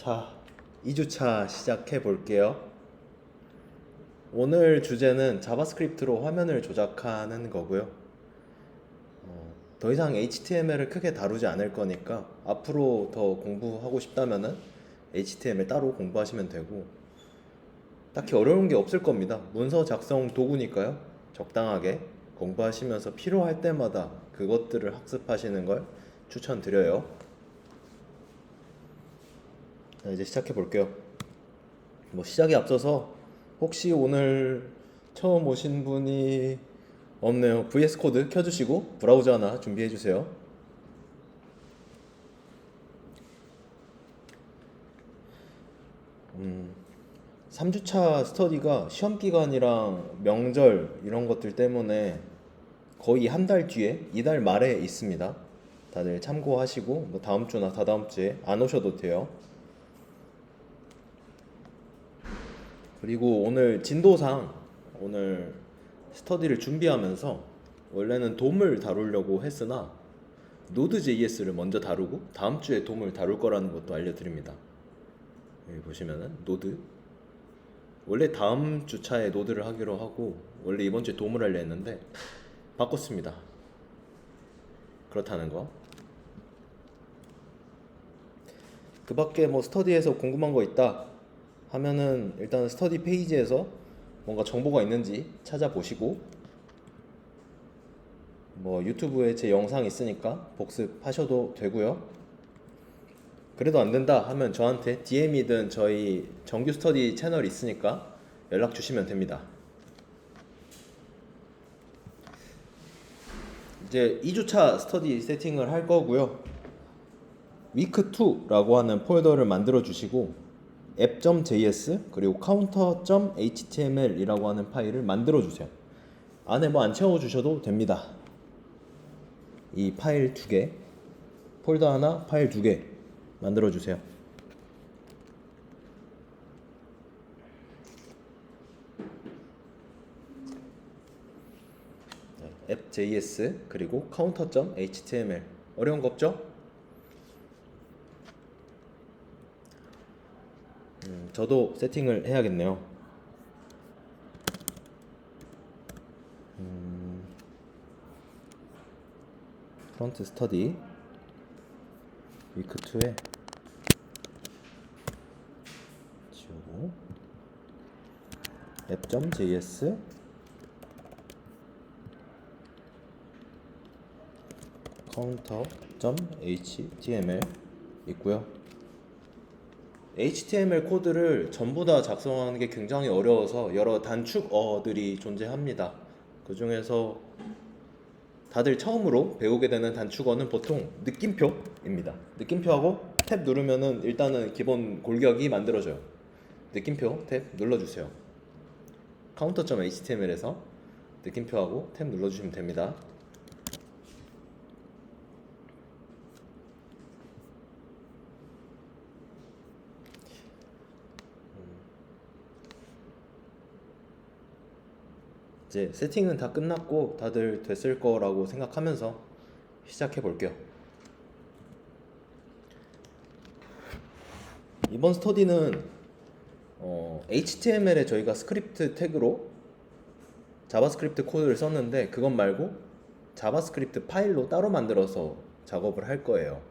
자, 2주차 시작해 볼게요. 오늘 주제는 자바스크립트로 화면을 조작하는 거고요. 더 이상 HTML을 크게 다루지 않을 거니까 앞으로 더 공부하고 싶다면은 HTML 따로 공부하시면 되고, 딱히 어려운 게 없을 겁니다. 문서 작성 도구니까요. 적당하게 공부하시면서 필요할 때마다 그것들을 학습하시는 걸 추천드려요. 자, 이제 시작해 볼게요. 시작에 앞서서 혹시 오늘 처음 오신 분이 없네요. VS 코드 켜주시고 브라우저 하나 준비해 주세요. 3주차 스터디가 시험 기간이랑 명절 이런 것들 때문에 거의 한 달 뒤에, 이달 말에 있습니다. 다들 참고하시고 다음 주나 다다음 주에 안 오셔도 돼요. 그리고 오늘 진도상 오늘 스터디를 준비하면서 원래는 돔을 다루려고 했으나 노드.js를 먼저 다루고 다음 주에 돔을 다룰 거라는 것도 알려드립니다. 여기 보시면은 노드, 원래 다음 주차에 노드를 하기로 하고 원래 이번 주에 돔을 하려 했는데 바꿨습니다. 그렇다는 거. 그 밖에 스터디에서 궁금한 거 있다 하면은 일단 스터디 페이지에서 뭔가 정보가 있는지 찾아보시고, 유튜브에 제 영상 있으니까 복습하셔도 되고요. 그래도 안 된다 하면 저한테 DM이든 저희 정규 스터디 채널 있으니까 연락 주시면 됩니다. 이제 2주차 스터디 세팅을 할 거고요. 위크 2라고 하는 폴더를 만들어 주시고 app.js 그리고 counter.html 이라고 하는 파일을 만들어 주세요. 안에 안 채워 주셔도 됩니다. 이 파일 2개, 폴더 하나, 파일 2개 만들어 주세요. app.js 그리고 counter.html 어려운 거 없죠? 저도 세팅을 해야겠네요. 프론트 스터디 위크 2에 지우고 app.js counter.html 있고요. HTML 코드를 전부 다 작성하는 게 굉장히 어려워서 여러 단축어들이 존재합니다. 그 중에서 다들 처음으로 배우게 되는 단축어는 보통 느낌표입니다. 느낌표하고 탭 누르면은 일단은 기본 골격이 만들어져요. 느낌표 탭 눌러주세요. counter.html에서 느낌표하고 탭 눌러주시면 됩니다. 이제 세팅은 다 끝났고 다들 됐을 거라고 생각하면서 시작해 볼게요. 이번 스터디는 HTML에 저희가 스크립트 태그로 자바스크립트 코드를 썼는데 그것 말고 자바스크립트 파일로 따로 만들어서 작업을 할 거예요.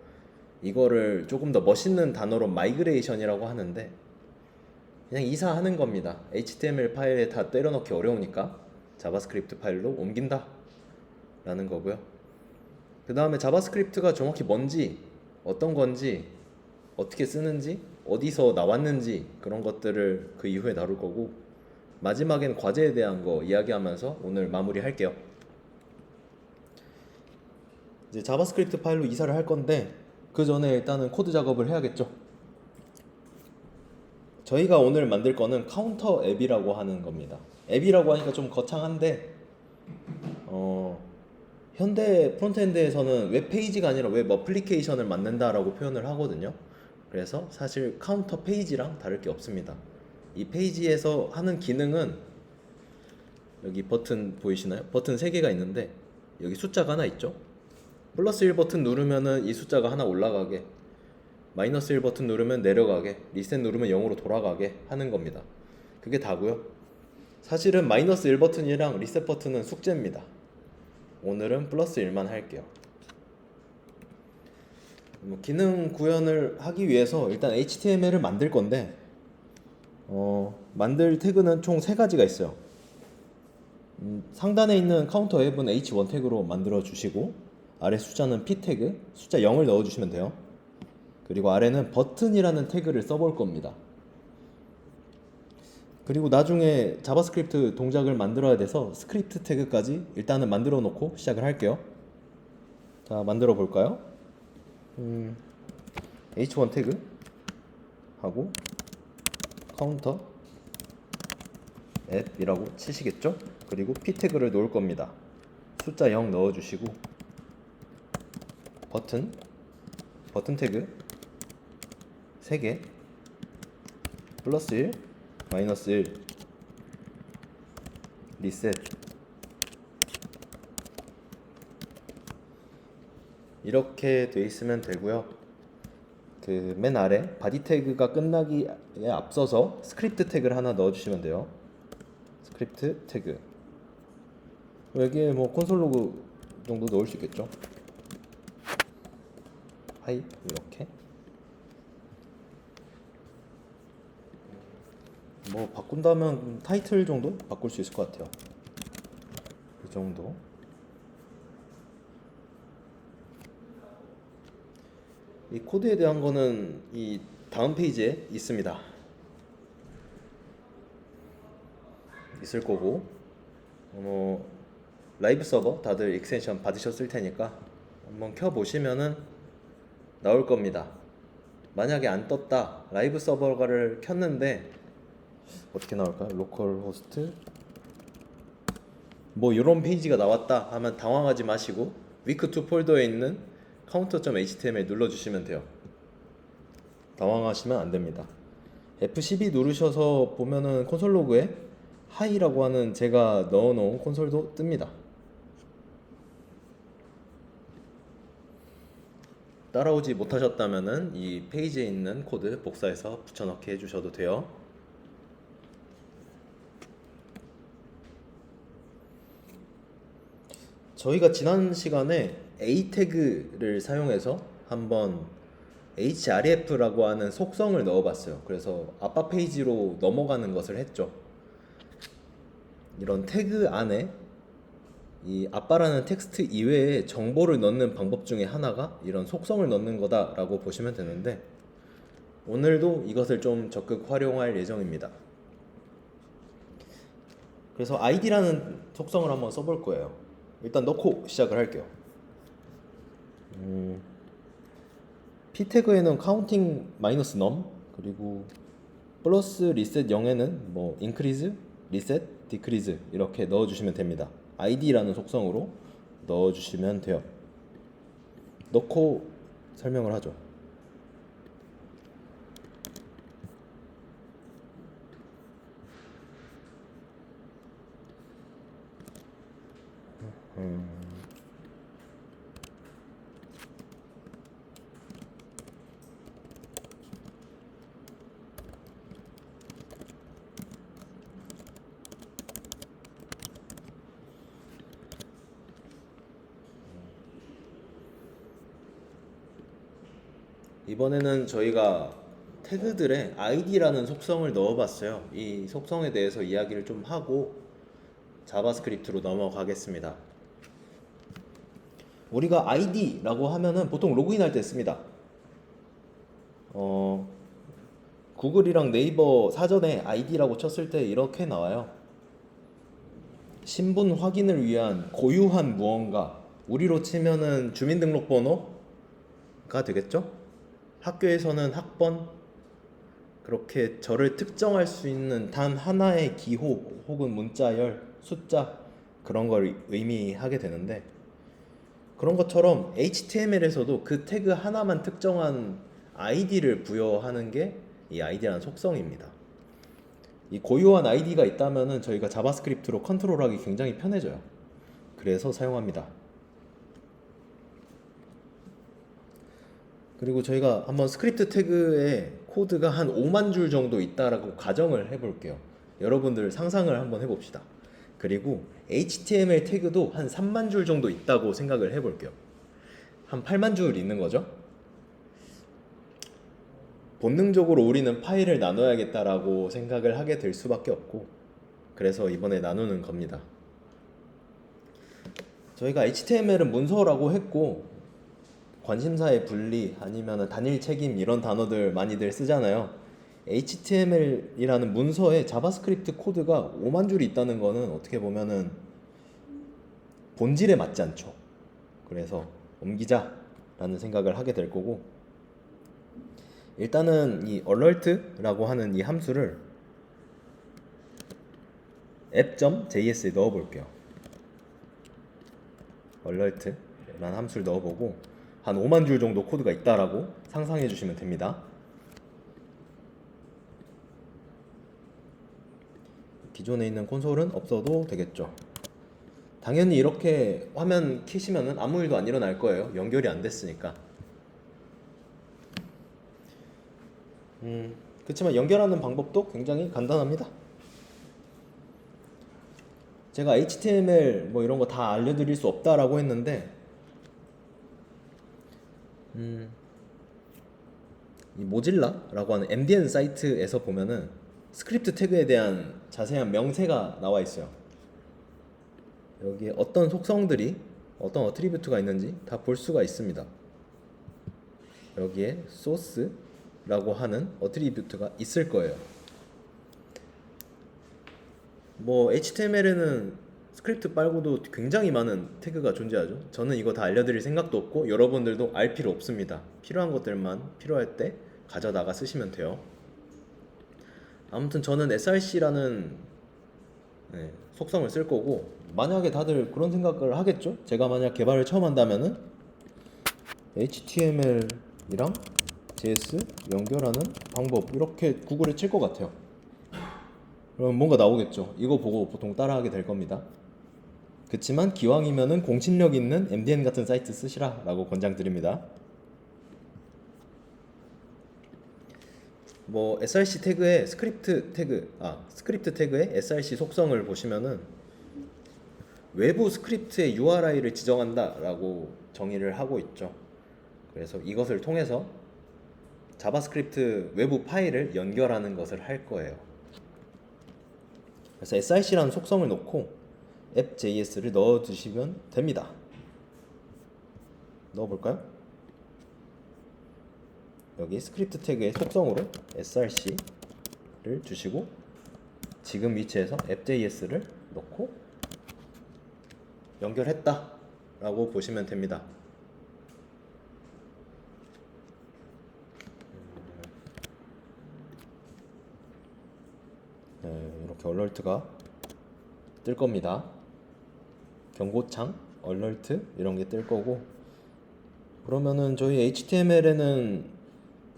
이거를 조금 더 멋있는 단어로 마이그레이션이라고 하는데 그냥 이사하는 겁니다. HTML 파일에 다 때려넣기 어려우니까 자바스크립트 파일로 옮긴다 라는 거고요. 그 다음에 자바스크립트가 정확히 뭔지, 어떤 건지, 어떻게 쓰는지, 어디서 나왔는지 그런 것들을 그 이후에 다룰 거고, 마지막엔 과제에 대한 거 이야기하면서 오늘 마무리 할게요. 이제 자바스크립트 파일로 이사를 할 건데 그 전에 일단은 코드 작업을 해야겠죠. 저희가 오늘 만들 거는 카운터 앱이라고 하는 겁니다. 앱이라고 하니까 좀 거창한데 현대 프론트엔드에서는 웹페이지가 아니라 웹 어플리케이션을 만든다라고 표현을 하거든요. 그래서 사실 카운터 페이지랑 다를 게 없습니다. 이 페이지에서 하는 기능은 여기 버튼 보이시나요? 버튼 3개가 있는데 여기 숫자가 하나 있죠? 플러스 1 버튼 누르면은 이 숫자가 하나 올라가게, -1 버튼 누르면 내려가게, 리셋 누르면 0으로 돌아가게 하는 겁니다. 그게 다고요. 사실은 -1 버튼이랑 리셋 버튼은 숙제입니다. 오늘은 +1만 할게요. 기능 구현을 하기 위해서 일단 HTML을 만들 건데 만들 태그는 총 3가지가 있어요. 상단에 있는 카운터 앱은 h1 태그로 만들어 주시고, 아래 숫자는 p 태그, 숫자 0을 넣어 주시면 돼요. 그리고 아래는 버튼이라는 태그를 써볼 겁니다. 그리고 나중에 자바스크립트 동작을 만들어야 돼서 스크립트 태그까지 일단은 만들어 놓고 시작을 할게요. 자, 만들어 볼까요? h1 태그 하고 카운터 앱이라고 치시겠죠? 그리고 p 태그를 놓을 겁니다. 숫자 0 넣어 주시고, 버튼 태그 3개, +1, -1, 리셋. 이렇게 돼 있으면 되고요. 그 맨 아래 바디 태그가 끝나기에 앞서서 스크립트 태그를 하나 넣어 주시면 돼요. 스크립트 태그. 여기에 뭐 콘솔 로그 정도 넣을 수 있겠죠. 하이, 이렇게. 뭐 바꾼다면 타이틀 정도 바꿀 수 있을 것 같아요. 이 정도. 이 코드에 대한 거는 이 다음 페이지에 있습니다. 있을 거고, 라이브 서버 다들 익스텐션 받으셨을 테니까 한번 켜 보시면은 나올 겁니다. 만약에 안 떴다, 라이브 서버를 켰는데 어떻게 나올까요? 로컬 호스트 뭐 이런 페이지가 나왔다 하면 당황하지 마시고 week2 폴더에 있는 counter.html 눌러주시면 돼요. 당황하시면 안 됩니다. F12 누르셔서 보면은 콘솔 로그에 하이라고 하는 제가 넣어놓은 콘솔도 뜹니다. 따라오지 못하셨다면은 이 페이지에 있는 코드 복사해서 붙여넣기 해주셔도 돼요. 저희가 지난 시간에 A 태그를 사용해서 한번 href라고 하는 속성을 넣어봤어요. 그래서 아빠 페이지로 넘어가는 것을 했죠. 이런 태그 안에 이 아빠라는 텍스트 이외에 정보를 넣는 방법 중에 하나가 이런 속성을 넣는 거다라고 보시면 되는데, 오늘도 이것을 좀 적극 활용할 예정입니다. 그래서 id라는 속성을 한번 써볼 거예요. 일단 넣고 시작을 할게요. p 태그에는 counting -num, 그리고 플러스 리셋 0에는 뭐 increase, reset, decrease 이렇게 넣어주시면 됩니다. id라는 속성으로 넣어주시면 돼요. 넣고 설명을 하죠. 이번에는 저희가 태그들의 id라는 속성을 넣어봤어요. 이 속성에 대해서 이야기를 좀 하고 자바스크립트로 넘어가겠습니다. 우리가 id라고 하면은 보통 로그인 할 때 씁니다. 구글이랑 네이버 사전에 id라고 쳤을 때 이렇게 나와요. 신분 확인을 위한 고유한 무언가, 우리로 치면은 주민등록번호가 되겠죠? 학교에서는 학번, 그렇게 저를 특정할 수 있는 단 하나의 기호 혹은 문자열, 숫자, 그런 걸 의미하게 되는데, 그런 것처럼 HTML에서도 그 태그 하나만 특정한 ID를 부여하는 게 이 ID라는 속성입니다. 이 고유한 ID가 있다면은 저희가 자바스크립트로 컨트롤하기 굉장히 편해져요. 그래서 사용합니다. 그리고 저희가 한번 스크립트 태그에 코드가 한 5만 줄 정도 있다라고 가정을 해볼게요. 여러분들 상상을 한번 해봅시다. 그리고 HTML 태그도 한 3만 줄 정도 있다고 생각을 해볼게요. 한 8만 줄 있는 거죠. 본능적으로 우리는 파일을 나눠야겠다라고 생각을 하게 될 수밖에 없고, 그래서 이번에 나누는 겁니다. 저희가 HTML은 문서라고 했고, 관심사의 분리 아니면 단일 책임 이런 단어들 많이들 쓰잖아요. HTML이라는 문서에 자바스크립트 코드가 5만 줄이 있다는 거는 어떻게 보면은 본질에 맞지 않죠. 그래서 옮기자라는 생각을 하게 될 거고, 일단은 이 alert라고 하는 이 함수를 app.js에 넣어 볼게요. alert라는 함수를 넣어보고 한 5만 줄 정도 코드가 있다라고 상상해 주시면 됩니다. 기존에 있는 콘솔은 없어도 되겠죠. 당연히 이렇게 화면 켜시면은 아무 일도 안 일어날 거예요. 연결이 안 됐으니까. 그렇지만 연결하는 방법도 굉장히 간단합니다. 제가 HTML 뭐 이런 거 다 알려드릴 수 없다라고 했는데, 이 모질라라고 하는 MDN 사이트에서 보면은 스크립트 태그에 대한 자세한 명세가 나와 있어요. 여기에 어떤 속성들이, 어떤 어트리뷰트가 있는지 다 볼 수가 있습니다. 여기에 소스라고 하는 어트리뷰트가 있을 거예요. 뭐 HTML에는 스크립트 말고도 굉장히 많은 태그가 존재하죠. 저는 이거 다 알려드릴 생각도 없고 여러분들도 알 필요 없습니다. 필요한 것들만 필요할 때 가져다가 쓰시면 돼요. 아무튼 저는 src라는 속성을 쓸 거고, 만약에 다들 그런 생각을 하겠죠? 제가 만약 개발을 처음 한다면은 HTML이랑 JS 연결하는 방법 이렇게 구글에 칠 것 같아요. 그럼 뭔가 나오겠죠. 이거 보고 보통 따라하게 될 겁니다. 그치만 기왕이면은 공신력 있는 MDN 같은 사이트 쓰시라 라고 권장드립니다. 뭐 src 태그에 스크립트 태그에 src 속성을 보시면은 외부 스크립트의 URI를 지정한다 라고 정의를 하고 있죠. 그래서 이것을 통해서 자바스크립트 외부 파일을 연결하는 것을 할 거예요. 그래서 src라는 속성을 놓고 app.js를 넣어 주시면 됩니다. 넣어 볼까요? 여기 스크립트 태그의 속성으로 src를 주시고 지금 위치에서 app.js를 넣고 연결했다 라고 보시면 됩니다. 이렇게 얼러트가 뜰 겁니다. 경고창, 얼러트 이런 게 뜰 거고, 그러면은 저희 HTML에는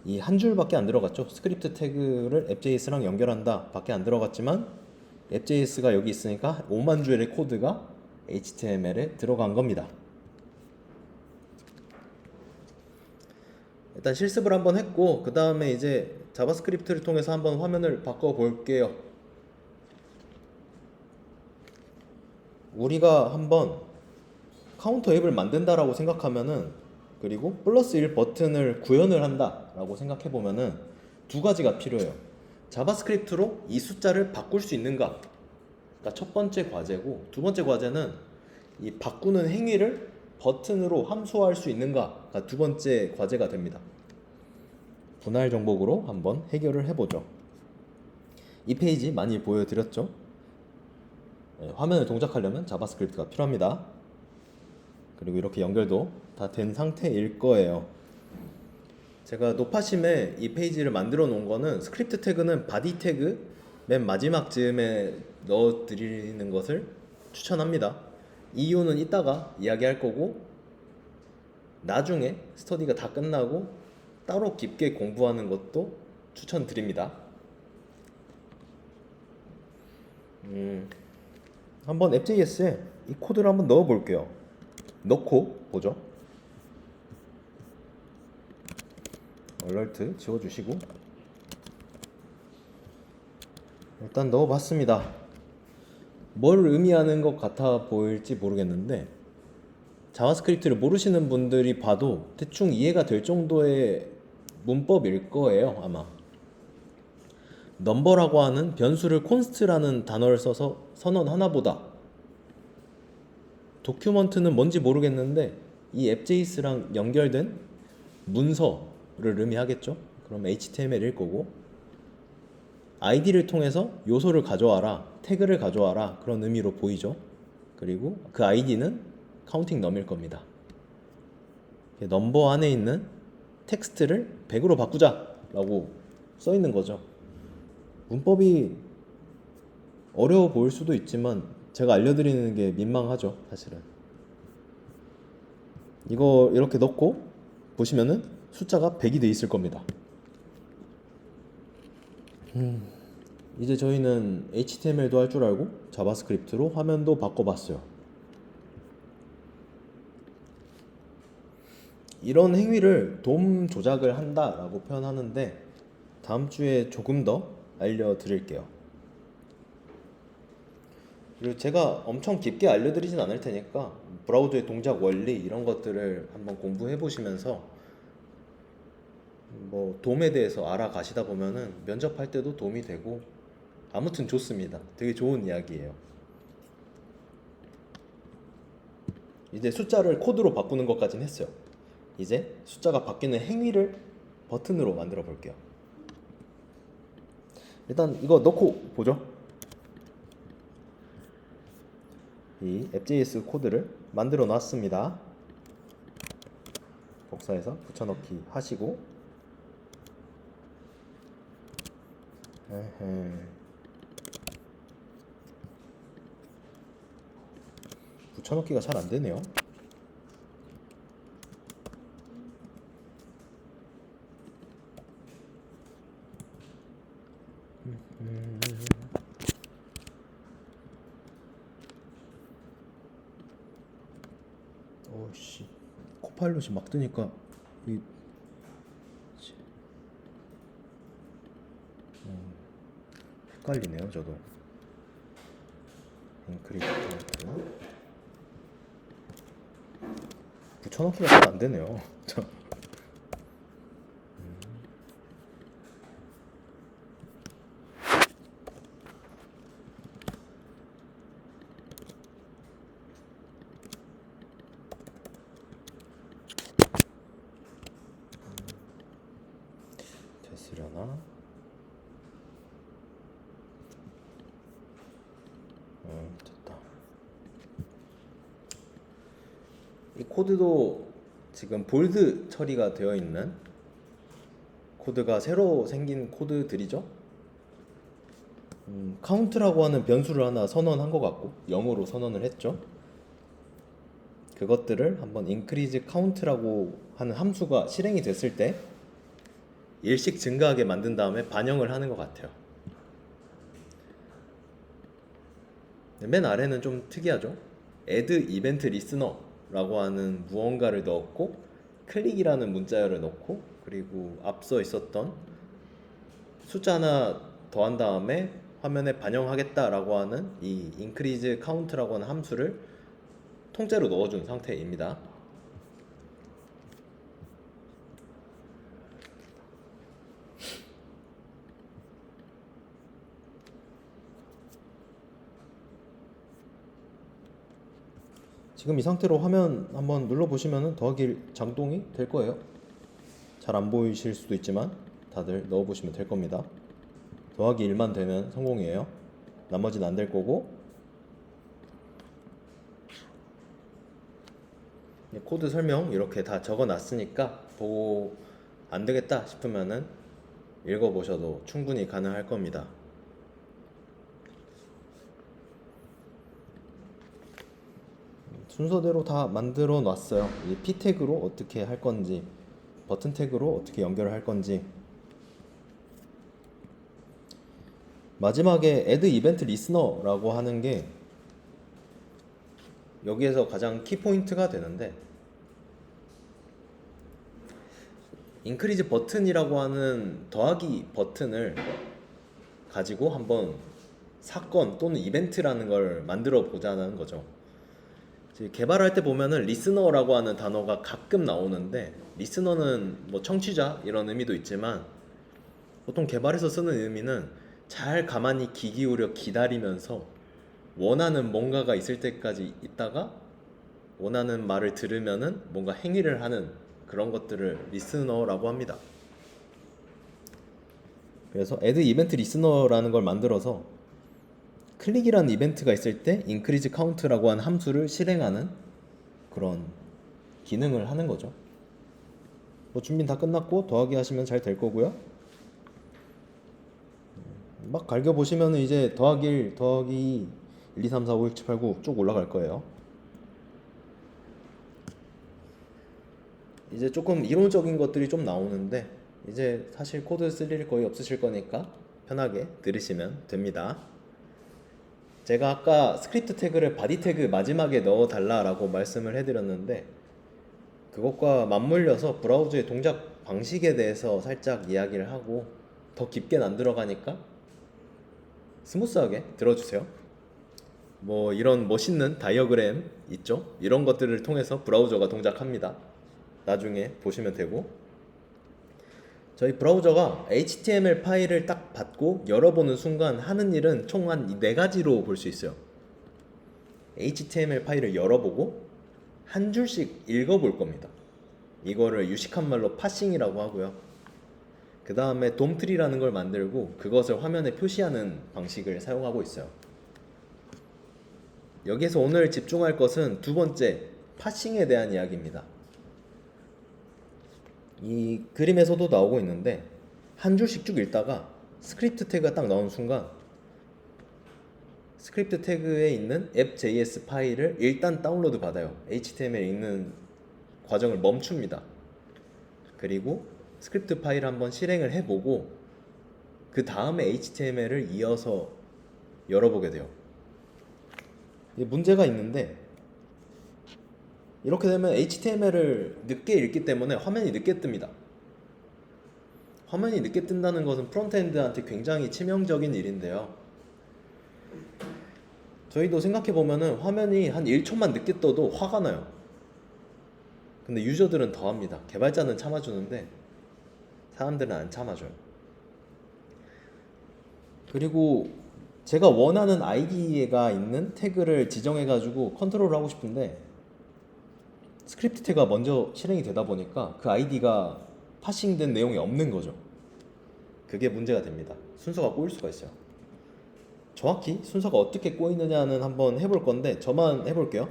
이 한 줄밖에 안 들어갔죠. 스크립트 태그를 app.js랑 연결한다 밖에 안 들어갔지만 app.js가 여기 있으니까 5만 줄의 코드가 HTML에 들어간 겁니다. 일단 실습을 한번 했고, 그 다음에 이제 자바스크립트를 통해서 한번 화면을 바꿔 볼게요. 우리가 한번 카운터 앱을 만든다라고 생각하면은, 그리고 플러스 1 버튼을 구현을 한다라고 생각해 보면은 두 가지가 필요해요. 자바스크립트로 이 숫자를 바꿀 수 있는가? 가 첫 번째 과제고, 두 번째 과제는 이 바꾸는 행위를 버튼으로 함수화할 수 있는가가 두 번째 과제가 됩니다. 분할 정복으로 한번 해결을 해보죠. 이 페이지 많이 보여드렸죠? 화면을 동작하려면 자바스크립트가 필요합니다. 그리고 이렇게 연결도 다 된 상태일 거예요. 제가 노파심에 이 페이지를 만들어 놓은 거는 스크립트 태그는 바디 태그 맨 마지막 즈음에 넣어 드리는 것을 추천합니다. 이유는 이따가 이야기할 거고, 나중에 스터디가 다 끝나고 따로 깊게 공부하는 것도 추천드립니다. 한번 app.js에 이 코드를 한번 넣어 볼게요. 넣고 보죠. 얼럴트 지워주시고 일단 넣어봤습니다. 뭘 의미하는 것 같아 보일지 모르겠는데 자바스크립트를 모르시는 분들이 봐도 대충 이해가 될 정도의 문법일 거예요 아마. 넘버라고 하는 변수를 콘스트라는 단어를 써서 선언하나 보다. 도큐먼트는 뭔지 모르겠는데 이 앱.js랑 연결된 문서를 의미하겠죠. 그럼 HTML일 거고 id를 통해서 요소를 가져와라, 태그를 가져와라 그런 의미로 보이죠. 그리고 그 id는 카운팅 넘일 겁니다. 넘버 안에 있는 텍스트를 100으로 바꾸자 라고 써 있는 거죠. 문법이 어려워 보일 수도 있지만 제가 알려드리는 게 민망하죠 사실은. 이거 이렇게 넣고 보시면은 숫자가 100이 돼 있을 겁니다. 이제 저희는 HTML도 할 줄 알고 자바스크립트로 화면도 바꿔봤어요. 이런 행위를 DOM 조작을 한다라고 표현하는데 다음 주에 조금 더 알려드릴게요. 그리고 제가 엄청 깊게 알려드리진 않을 테니까 브라우저의 동작 원리 이런 것들을 한번 공부해 보시면서 뭐 DOM에 대해서 알아가시다 보면은 면접할 때도 도움이 되고 아무튼 좋습니다. 되게 좋은 이야기예요. 이제 숫자를 코드로 바꾸는 것까지는 했어요. 이제 숫자가 바뀌는 행위를 버튼으로 만들어 볼게요. 일단 이거 넣고 보죠. 이 앱.js 코드를 만들어 놨습니다. 복사해서 붙여넣기 하시고 붙여넣기가 잘 안되네요. 오씨 코파일럿이 막 뜨니까 이 헷갈리네요 저도. 인크리지 카운트 붙여넣기가 잘 안되네요. 됐으려나? 됐다. 이 코드도 지금 볼드 처리가 되어 있는 코드가 새로 생긴 코드들이죠. 카운트라고 하는 변수를 하나 선언한 것 같고 0으로 선언을 했죠. 그것들을 한번 increase count라고 하는 함수가 실행이 됐을 때 일씩 증가하게 만든 다음에 반영을 하는 것 같아요. 맨 아래는 좀 특이하죠. add event listener라고 하는 무언가를 넣었고 클릭이라는 문자열을 넣고 그리고 앞서 있었던 숫자 하나 더한 다음에 화면에 반영하겠다라고 하는 이 increase count라고 하는 함수를 통째로 넣어준 상태입니다. 지금 이 상태로 화면 한번 눌러보시면 더하기 작동이 될 거예요. 잘 안 보이실 수도 있지만 다들 넣어보시면 될 겁니다. 더하기 1만 되면 성공이에요. 나머지는 안 될 거고. 코드 설명 이렇게 다 적어 놨으니까 보고 안 되겠다 싶으면은 읽어보셔도 충분히 가능할 겁니다. 순서대로 다 만들어 놨어요. 이 P 태그로 어떻게 할 건지, 버튼 태그로 어떻게 연결을 할 건지. 마지막에 add event listener라고 하는 게 여기에서 가장 키포인트가 되는데 인크리즈 버튼이라고 하는 더하기 버튼을 가지고 한번 사건 또는 이벤트라는 걸 만들어 보자는 거죠. 개발할 때 보면은 리스너라고 하는 단어가 가끔 나오는데, 리스너는 뭐 청취자 이런 의미도 있지만 보통 개발에서 쓰는 의미는 잘 가만히 귀 기울여 기다리면서 원하는 뭔가가 있을 때까지 있다가 원하는 말을 들으면은 뭔가 행위를 하는 그런 것들을 리스너라고 합니다. 그래서 add 이벤트 리스너라는 걸 만들어서 클릭이라는 이벤트가 있을 때 increase count라고 하는 함수를 실행하는 그런 기능을 하는 거죠. 뭐 준비 다 끝났고 더하기 하시면 잘 될 거고요. 막 갈겨 보시면은 이제 더하기 1, 더하기 1, 2, 3, 4, 5, 6, 7, 8, 9 쭉 올라갈 거예요. 이제 조금 이론적인 것들이 좀 나오는데 이제 사실 코드 쓸 일 거의 없으실 거니까 편하게 들으시면 됩니다. 제가 아까 스크립트 태그를 바디 태그 마지막에 넣어 달라라고 말씀을 해드렸는데, 그것과 맞물려서 브라우저의 동작 방식에 대해서 살짝 이야기를 하고 더 깊게는 안 들어가니까 스무스하게 들어주세요. 뭐 이런 멋있는 다이어그램 있죠? 이런 것들을 통해서 브라우저가 동작합니다. 나중에 보시면 되고, 저희 브라우저가 HTML 파일을 딱 받고 열어보는 순간 하는 일은 총 한 4가지로 볼 수 있어요. HTML 파일을 열어보고 한 줄씩 읽어볼 겁니다. 이거를 유식한 말로 파싱이라고 하고요. 그 다음에 돔트리라는 걸 만들고 그것을 화면에 표시하는 방식을 사용하고 있어요. 여기서 오늘 집중할 것은 두 번째, 파싱에 대한 이야기입니다. 이 그림에서도 나오고 있는데 한 줄씩 쭉 읽다가 스크립트 태그가 딱 나오는 순간 스크립트 태그에 있는 app.js 파일을 일단 다운로드 받아요. HTML 읽는 과정을 멈춥니다. 그리고 스크립트 파일 한번 실행을 해보고 그 다음에 HTML을 이어서 열어보게 돼요. 문제가 있는데, 이렇게 되면 HTML을 늦게 읽기 때문에 화면이 늦게 뜹니다. 화면이 늦게 뜬다는 것은 프론트엔드한테 굉장히 치명적인 일인데요. 저희도 생각해보면은 화면이 한 1초만 늦게 떠도 화가 나요. 근데 유저들은 더합니다. 개발자는 참아주는데 사람들은 안 참아줘요. 그리고 제가 원하는 아이디가 있는 태그를 지정해가지고 컨트롤을 하고 싶은데 스크립트 태그가 먼저 실행이 되다 보니까 그 아이디가 파싱된 내용이 없는 거죠. 그게 문제가 됩니다. 순서가 꼬일 수가 있어요. 정확히 순서가 어떻게 꼬이느냐는 한번 해볼 건데 저만 해볼게요.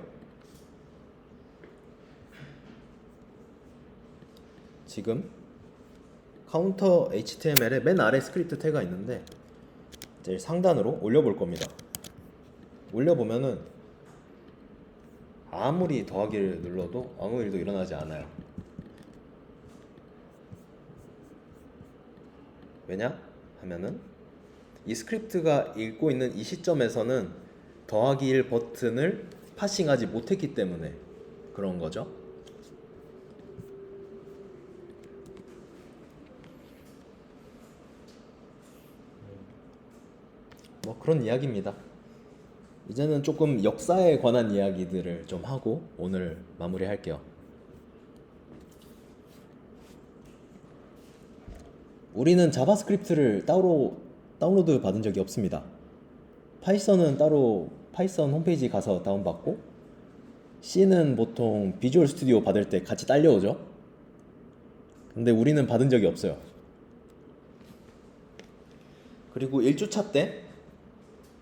지금 카운터 HTML의 맨 아래 스크립트 태그가 있는데 제일 상단으로 올려볼 겁니다. 올려보면은 아무리 더하기를 눌러도 아무 일도 일어나지 않아요. 왜냐? 하면은 이 스크립트가 읽고 있는 이 시점에서는 더하기 1 버튼을 파싱하지 못했기 때문에 그런 거죠. 뭐 그런 이야기입니다. 이제는 조금 역사에 관한 이야기들을 좀 하고 오늘 마무리할게요. 우리는 자바스크립트를 따로 다운로드 받은 적이 없습니다. 파이썬은 따로 파이썬 홈페이지 가서 다운받고, C는 보통 비주얼 스튜디오 받을 때 같이 딸려오죠. 근데 우리는 받은 적이 없어요. 그리고 1주차 때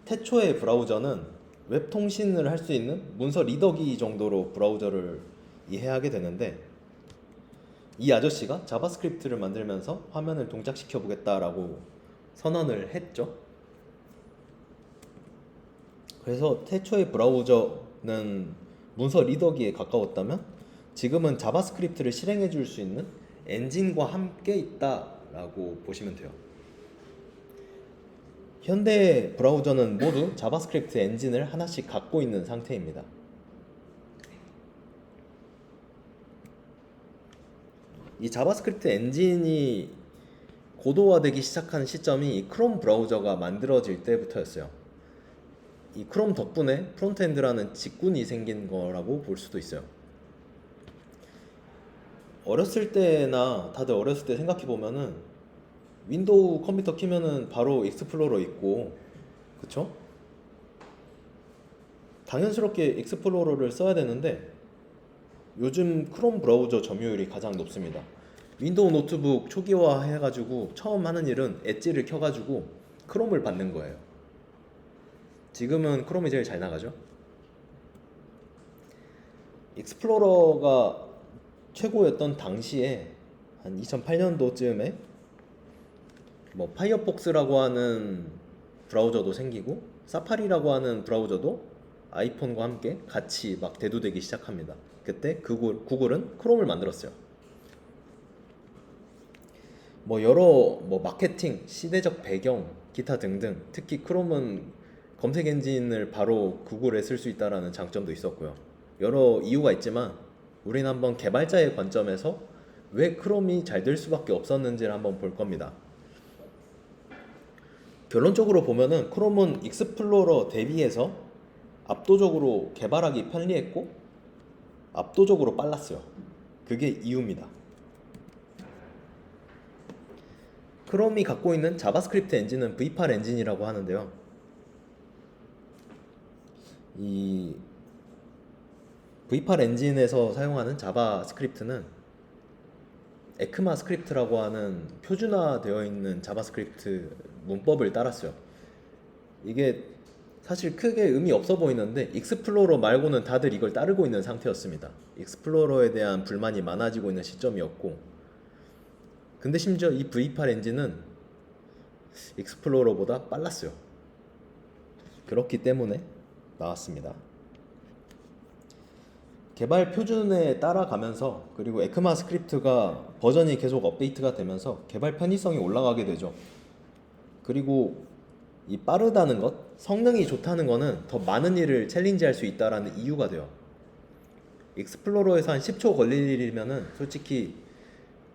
태초의 브라우저는 웹 통신을 할 수 있는 문서 리더기 정도로 브라우저를 이해하게 되는데, 이 아저씨가 자바스크립트를 만들면서 화면을 동작시켜 보겠다라고 선언을 했죠. 그래서 태초의 브라우저는 문서 리더기에 가까웠다면 지금은 자바스크립트를 실행해 줄 수 있는 엔진과 함께 있다라고 보시면 돼요. 현대 브라우저는 모두 자바스크립트 엔진을 하나씩 갖고 있는 상태입니다. 이 자바스크립트 엔진이 고도화되기 시작한 시점이 이 크롬 브라우저가 만들어질 때부터였어요. 이 크롬 덕분에 프론트엔드라는 직군이 생긴 거라고 볼 수도 있어요. 어렸을 때나 다들 어렸을 때 생각해 보면은 윈도우 컴퓨터 키면은 바로 익스플로러 있고, 그쵸? 당연스럽게 익스플로러를 써야 되는데 요즘 크롬 브라우저 점유율이 가장 높습니다. 윈도우 노트북 초기화 해가지고 처음 하는 일은 엣지를 켜가지고 크롬을 받는 거예요. 지금은 크롬이 제일 잘 나가죠. 익스플로러가 최고였던 당시에 한 2008년도쯤에 뭐 파이어폭스라고 하는 브라우저도 생기고 사파리라고 하는 브라우저도 아이폰과 함께 같이 막 대두되기 시작합니다. 그때 구글은 크롬을 만들었어요. 뭐 여러 뭐 마케팅, 시대적 배경, 기타 등등, 특히 크롬은 검색 엔진을 바로 구글에 쓸 수 있다라는 장점도 있었고요. 여러 이유가 있지만 우리는 한번 개발자의 관점에서 왜 크롬이 잘 될 수밖에 없었는지를 한번 볼 겁니다. 결론적으로 보면은 크롬은 익스플로러 대비해서 압도적으로 개발하기 편리했고 압도적으로 빨랐어요. 그게 이유입니다. 크롬이 갖고 있는 자바스크립트 엔진은 V8 엔진이라고 하는데요. 이 V8 엔진에서 사용하는 자바스크립트는 에크마 스크립트라고 하는 표준화되어 있는 자바스크립트 문법을 따랐어요. 이게 사실 크게 의미 없어 보이는데 익스플로러 말고는 다들 이걸 따르고 있는 상태였습니다. 익스플로러에 대한 불만이 많아지고 있는 시점이었고, 근데 심지어 이 V8 엔진은 익스플로러보다 빨랐어요. 그렇기 때문에 나왔습니다. 개발 표준에 따라가면서 그리고 에크마 스크립트가 버전이 계속 업데이트가 되면서 개발 편의성이 올라가게 되죠. 그리고 이 빠르다는 것, 성능이 좋다는 거는 더 많은 일을 챌린지할 수 있다라는 이유가 돼요. 익스플로러에서 한 10초 걸릴 일이면은 솔직히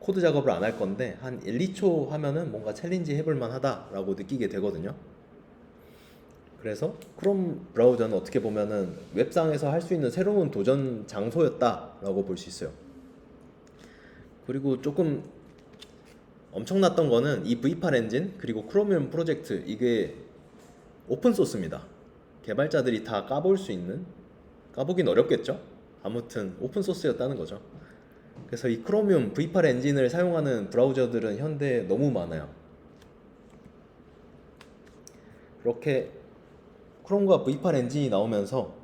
코드 작업을 안 할 건데 한 1, 2초 하면은 뭔가 챌린지 해볼 만하다라고 느끼게 되거든요. 그래서 크롬 브라우저는 어떻게 보면은 웹상에서 할 수 있는 새로운 도전 장소였다라고 볼 수 있어요. 그리고 조금 엄청났던 거는 이 V8 엔진 그리고 크로미움 프로젝트, 이게 오픈소스입니다. 개발자들이 다 까볼 수 있는, 까보긴 어렵겠죠? 아무튼 오픈소스였다는 거죠. 그래서 이 크로미움 V8 엔진을 사용하는 브라우저들은 현대에 너무 많아요. 그렇게 크롬과 V8 엔진이 나오면서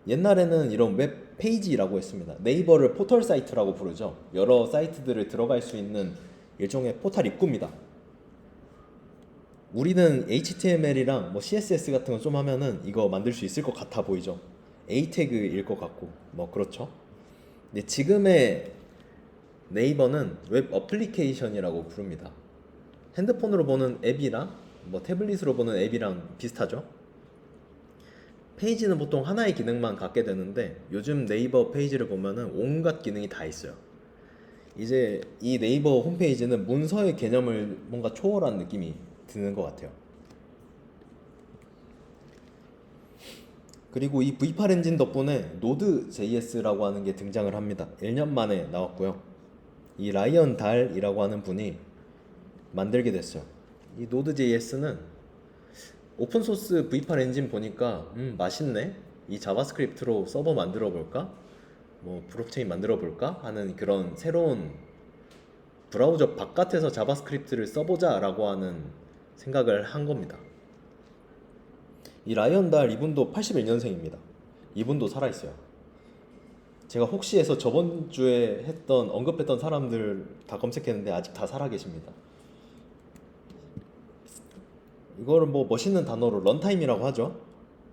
옛날에는 이런 웹 페이지라고 했습니다. 네이버를 포털 사이트라고 부르죠. 여러 사이트들을 들어갈 수 있는 일종의 포털 입구입니다. 우리는 HTML이랑 뭐 CSS 같은 거 좀 하면은 이거 만들 수 있을 것 같아 보이죠. A 태그일 것 같고 뭐 그렇죠. 근데 지금의 네이버는 웹 어플리케이션이라고 부릅니다. 핸드폰으로 보는 앱이랑 뭐 태블릿으로 보는 앱이랑 비슷하죠. 페이지는 보통 하나의 기능만 갖게 되는데 요즘 네이버 페이지를 보면은 온갖 기능이 다 있어요. 이제 이 네이버 홈페이지는 문서의 개념을 뭔가 초월한 느낌이 드는 것 같아요. 그리고 이 V8 엔진 덕분에 Node.js라고 하는 게 등장을 합니다. 1년 만에 나왔고요. 이 라이언 달이라고 하는 분이 만들게 됐어요. 이 Node.js는 오픈소스 V8 엔진 보니까 맛있네, 이 자바스크립트로 서버 만들어 볼까, 뭐 블록체인 만들어 볼까 하는 그런 새로운 브라우저 바깥에서 자바스크립트를 써보자 라고 하는 생각을 한 겁니다. 이 라이언 달 이분도 81년생입니다. 이분도 살아있어요. 제가 혹시 해서 저번 주에 언급했던 사람들 다 검색했는데 아직 다 살아계십니다. 이거를 뭐 멋있는 단어로 런타임이라고 하죠.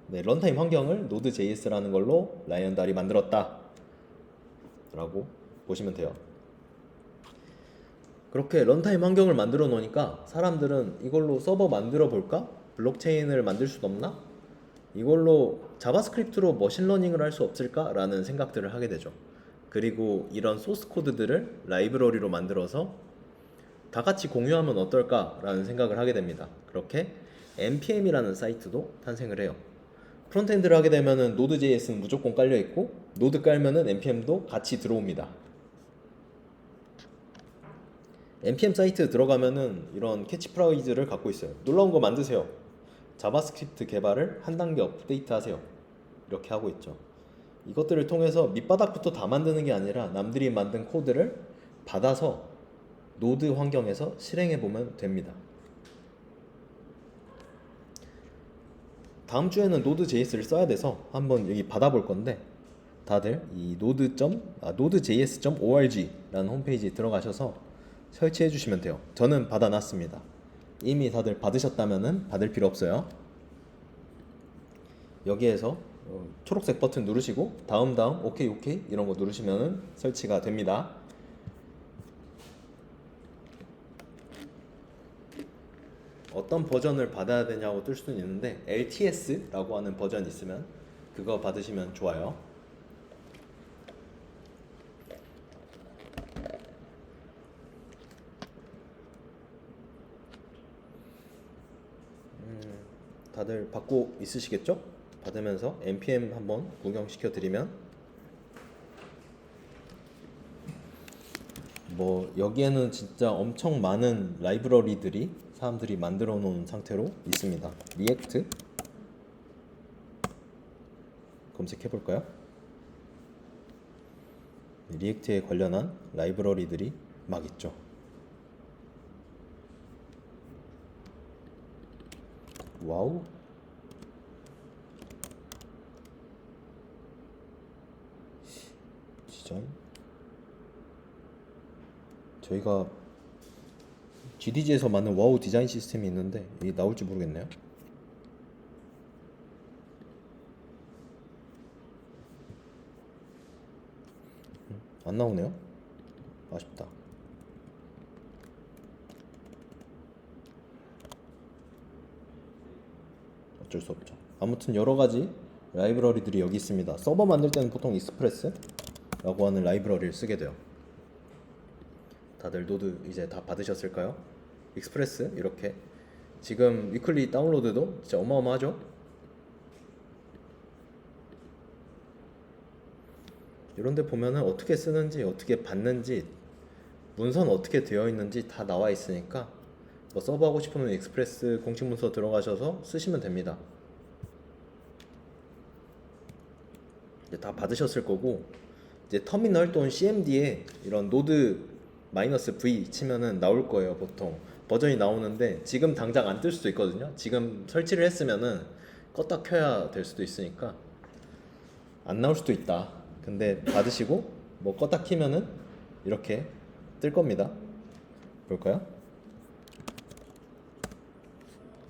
네, 런타임 환경을 Node.js라는 걸로 라이언 달이 만들었다 라고 보시면 돼요. 그렇게 런타임 환경을 만들어 놓으니까 사람들은 이걸로 서버 만들어 볼까? 블록체인을 만들 수 없나? 이걸로 자바스크립트로 머신러닝을 할 수 없을까? 라는 생각들을 하게 되죠. 그리고 이런 소스 코드들을 라이브러리로 만들어서 다 같이 공유하면 어떨까라는 생각을 하게 됩니다. 그렇게 npm이라는 사이트도 탄생을 해요. 프론트엔드를 하게 되면은 노드.js는 무조건 깔려 있고 노드 깔면은 npm도 같이 들어옵니다. npm 사이트 들어가면은 이런 캐치프라이즈를 갖고 있어요. 놀라운 거 만드세요. 자바스크립트 개발을 한 단계 업데이트 하세요. 이렇게 하고 있죠. 이것들을 통해서 밑바닥부터 다 만드는 게 아니라 남들이 만든 코드를 받아서 노드 환경에서 실행해 보면 됩니다. 다음 주에는 노드.js를 써야 돼서 한번 여기 받아볼 건데 다들 이 node.js.org라는 홈페이지에 들어가셔서 설치해 주시면 돼요. 저는 받아놨습니다. 이미 다들 받으셨다면은 받을 필요 없어요. 여기에서 초록색 버튼 누르시고 다음 오케이 이런 거 누르시면은 설치가 됩니다. 어떤 버전을 받아야 되냐고 뜰 수는 있는데 LTS라고 하는 버전이 있으면 그거 받으시면 좋아요. 다들 받고 있으시겠죠? 받으면서 npm 한번 구경시켜 드리면 뭐 여기에는 진짜 엄청 많은 라이브러리들이 사람들이 만들어 놓은 상태로 있습니다. 리액트 검색해 볼까요? 리액트에 관련한 라이브러리들이 막 있죠. 와우. 디자인. 저희가 GDG에서 만든 와우 디자인 시스템이 있는데 이게 나올지 모르겠네요. 안 나오네요. 아쉽다. 어쩔 수 없죠. 아무튼 여러 가지 라이브러리들이 여기 있습니다. 서버 만들 때는 보통 익스프레스라고 하는 라이브러리를 쓰게 돼요. 다들 노드 이제 다 받으셨을까요? 익스프레스 이렇게 지금 위클리 다운로드도 진짜 어마어마하죠? 이런데 보면은 어떻게 쓰는지 어떻게 받는지 문서는 어떻게 되어 있는지 다 나와 있으니까 뭐 서버 하고 싶으면 익스프레스 공식 문서 들어가셔서 쓰시면 됩니다. 이제 다 받으셨을 거고 이제 터미널 또는 CMD에 이런 노드 -v 치면은 나올 거예요. 보통 버전이 나오는데 지금 당장 안 뜰 수도 있거든요. 지금 설치를 했으면은 껐다 켜야 될 수도 있으니까 안 나올 수도 있다. 근데 받으시고 뭐 껐다 키면은 이렇게 뜰 겁니다. 볼까요?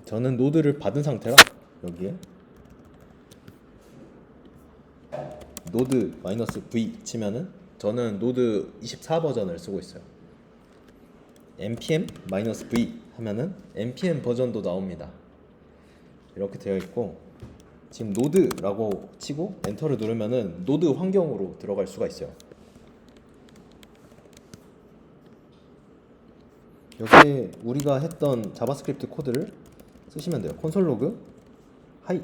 저는 노드를 받은 상태라 여기에 노드 -v 치면은 저는 노드 24 버전을 쓰고 있어요. npm -v 하면은 npm 버전도 나옵니다. 이렇게 되어 있고 지금 노드라고 치고 엔터를 누르면은 노드 환경으로 들어갈 수가 있어요. 여기에 우리가 했던 자바스크립트 코드를 쓰시면 돼요. 콘솔 로그 하이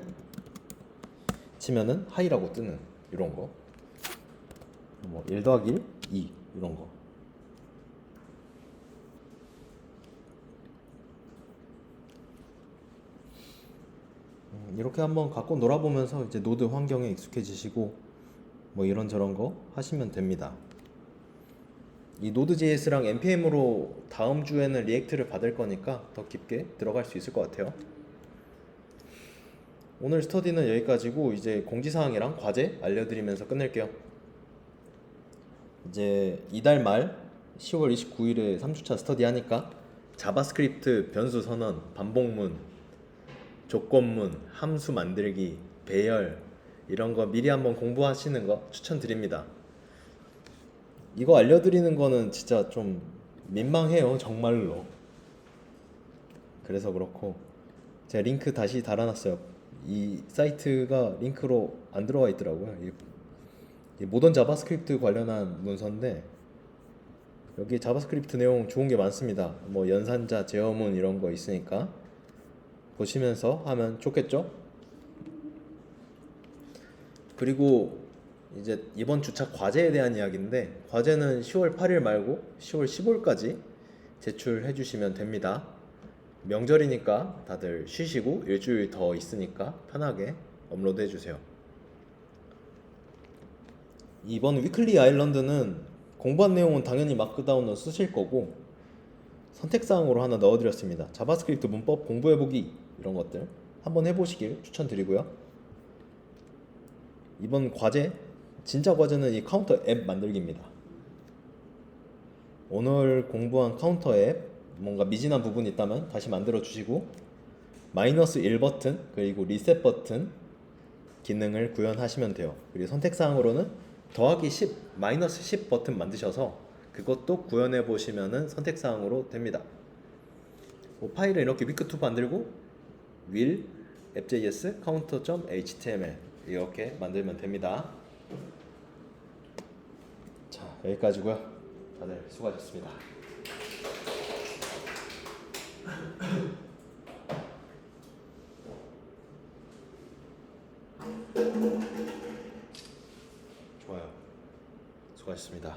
치면은 하이라고 뜨는 이런 거. 뭐 1 더하기 1, 2 이런 거. 이렇게 한번 갖고 놀아보면서 이제 노드 환경에 익숙해지시고 뭐 이런저런 거 하시면 됩니다. 이 노드.js랑 npm으로 다음 주에는 리액트를 받을 거니까 더 깊게 들어갈 수 있을 것 같아요. 오늘 스터디는 여기까지고 이제 공지사항이랑 과제 알려드리면서 끝낼게요. 이제 이달 말 10월 29일에 3주차 스터디 하니까 자바스크립트 변수 선언, 반복문, 조건문, 함수 만들기, 배열 이런 거 미리 한번 공부하시는 거 추천드립니다. 이거 알려드리는 거는 진짜 좀 민망해요, 정말로. 그래서 그렇고 제가 링크 다시 달아놨어요. 이 사이트가 링크로 안 들어와 있더라고요. 이 모던 자바스크립트 관련한 문서인데 여기 자바스크립트 내용 좋은 게 많습니다. 뭐 연산자, 제어문 이런 거 있으니까 보시면서 하면 좋겠죠? 그리고 이제 이번 주차 과제에 대한 이야기인데 과제는 10월 8일 말고 10월 15일까지 제출해 주시면 됩니다. 명절이니까 다들 쉬시고 일주일 더 있으니까 편하게 업로드해 주세요. 이번 위클리 아일랜드는 공부한 내용은 당연히 마크다운으로 쓰실 거고 선택사항으로 하나 넣어드렸습니다. 자바스크립트 문법 공부해보기 이런 것들 한번 해보시길 추천드리고요. 이번 과제 진짜 과제는 이 카운터 앱 만들기입니다. 오늘 공부한 카운터 앱 뭔가 미진한 부분이 있다면 다시 만들어 주시고 마이너스 1 버튼 그리고 리셋 버튼 기능을 구현하시면 돼요. 그리고 선택사항으로는 더하기 10, 마이너스 10 버튼 만드셔서 그것도 구현해 보시면은 선택사항으로 됩니다. 파일을 이렇게 위크2 만들고 will app.js counter.html 이렇게 만들면 됩니다. 자, 여기까지고요. 다들 수고하셨습니다. 좋아요. 수고하셨습니다.